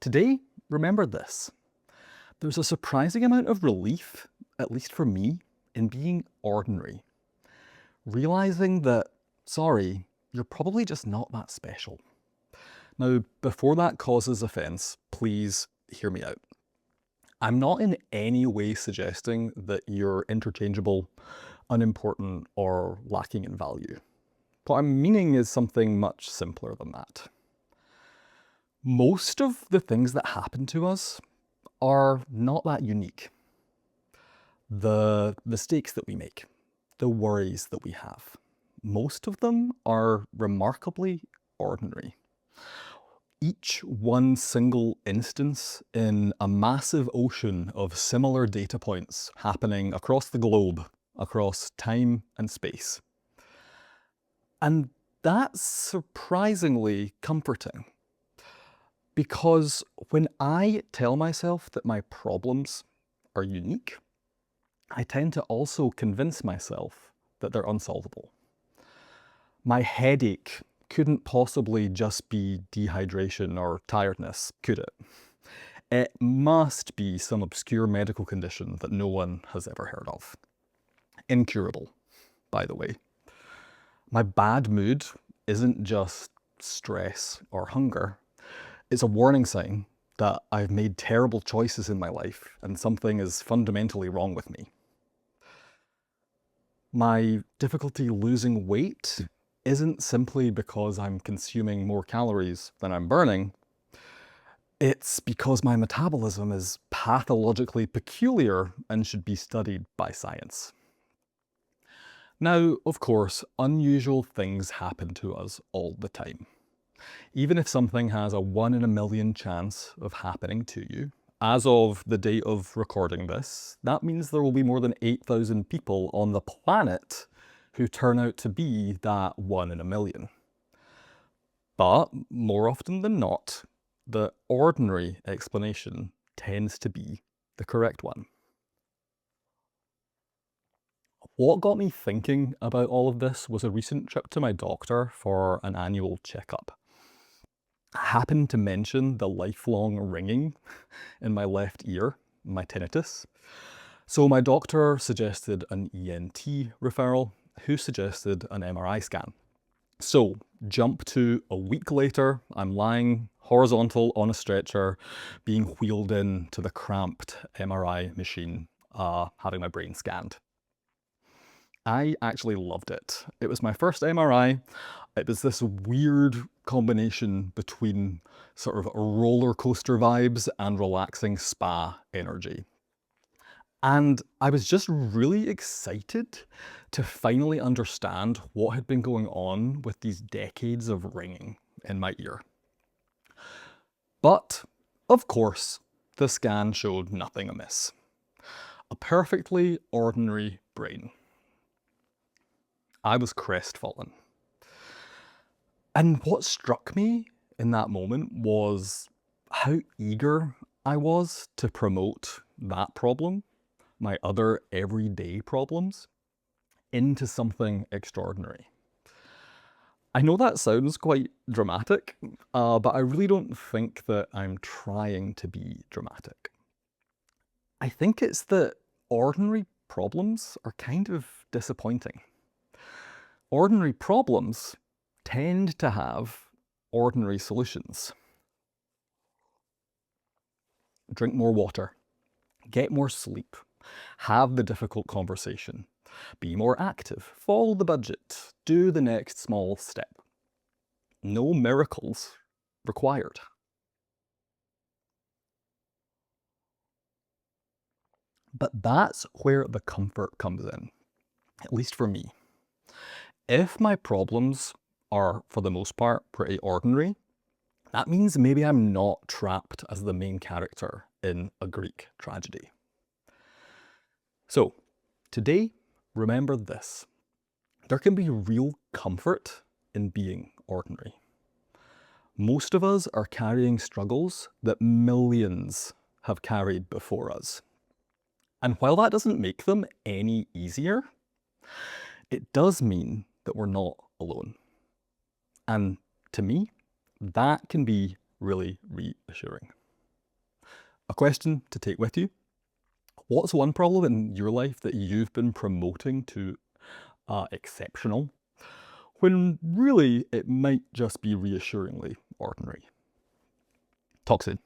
Today, remember this. There's a surprising amount of relief, at least for me, in being ordinary. Realizing that, sorry, you're probably just not that special. Now, before that causes offense, please hear me out. I'm not in any way suggesting that you're interchangeable, unimportant, or lacking in value. What I'm meaning is something much simpler than that. Most of the things that happen to us are not that unique. The mistakes that we make, the worries that we have, most of them are remarkably ordinary. Each one single instance in a massive ocean of similar data points happening across the globe, across time and space. And that's surprisingly comforting. Because when I tell myself that my problems are unique, I tend to also convince myself that they're unsolvable. My headache couldn't possibly just be dehydration or tiredness, could it? It must be some obscure medical condition that no one has ever heard of. Incurable, by the way. My bad mood isn't just stress or hunger. It's a warning sign that I've made terrible choices in my life and something is fundamentally wrong with me. My difficulty losing weight isn't simply because I'm consuming more calories than I'm burning. It's because my metabolism is pathologically peculiar and should be studied by science. Now, of course, unusual things happen to us all the time. Even if something has a 1 in a million chance of happening to you, as of the date of recording this, that means there will be more than 8,000 people on the planet who turn out to be that 1 in a million. But more often than not, the ordinary explanation tends to be the correct one. What got me thinking about all of this was a recent trip to my doctor for an annual checkup. I happened to mention the lifelong ringing in my left ear, my tinnitus. So my doctor suggested an ENT referral, who suggested an MRI scan. So jump to a week later, I'm lying horizontal on a stretcher, being wheeled in to the cramped MRI machine, having my brain scanned. I actually loved it. It was my first MRI. It was this weird combination between sort of roller coaster vibes and relaxing spa energy. And I was just really excited to finally understand what had been going on with these decades of ringing in my ear. But, of course, the scan showed nothing amiss. A perfectly ordinary brain. I was crestfallen. And what struck me in that moment was how eager I was to promote that problem, my other everyday problems, into something extraordinary. I know that sounds quite dramatic, but I really don't think that I'm trying to be dramatic. I think it's that ordinary problems are kind of disappointing. Ordinary problems tend to have ordinary solutions. Drink more water, get more sleep, have the difficult conversation, be more active, follow the budget, do the next small step. No miracles required. But that's where the comfort comes in, at least for me. If my problems are, for the most part, pretty ordinary, that means maybe I'm not trapped as the main character in a Greek tragedy. So, today, remember this. There can be real comfort in being ordinary. Most of us are carrying struggles that millions have carried before us. And while that doesn't make them any easier, it does mean that we're not alone. And to me, that can be really reassuring. A question to take with you. What's one problem in your life that you've been promoting to exceptional, when really it might just be reassuringly ordinary? Talk soon.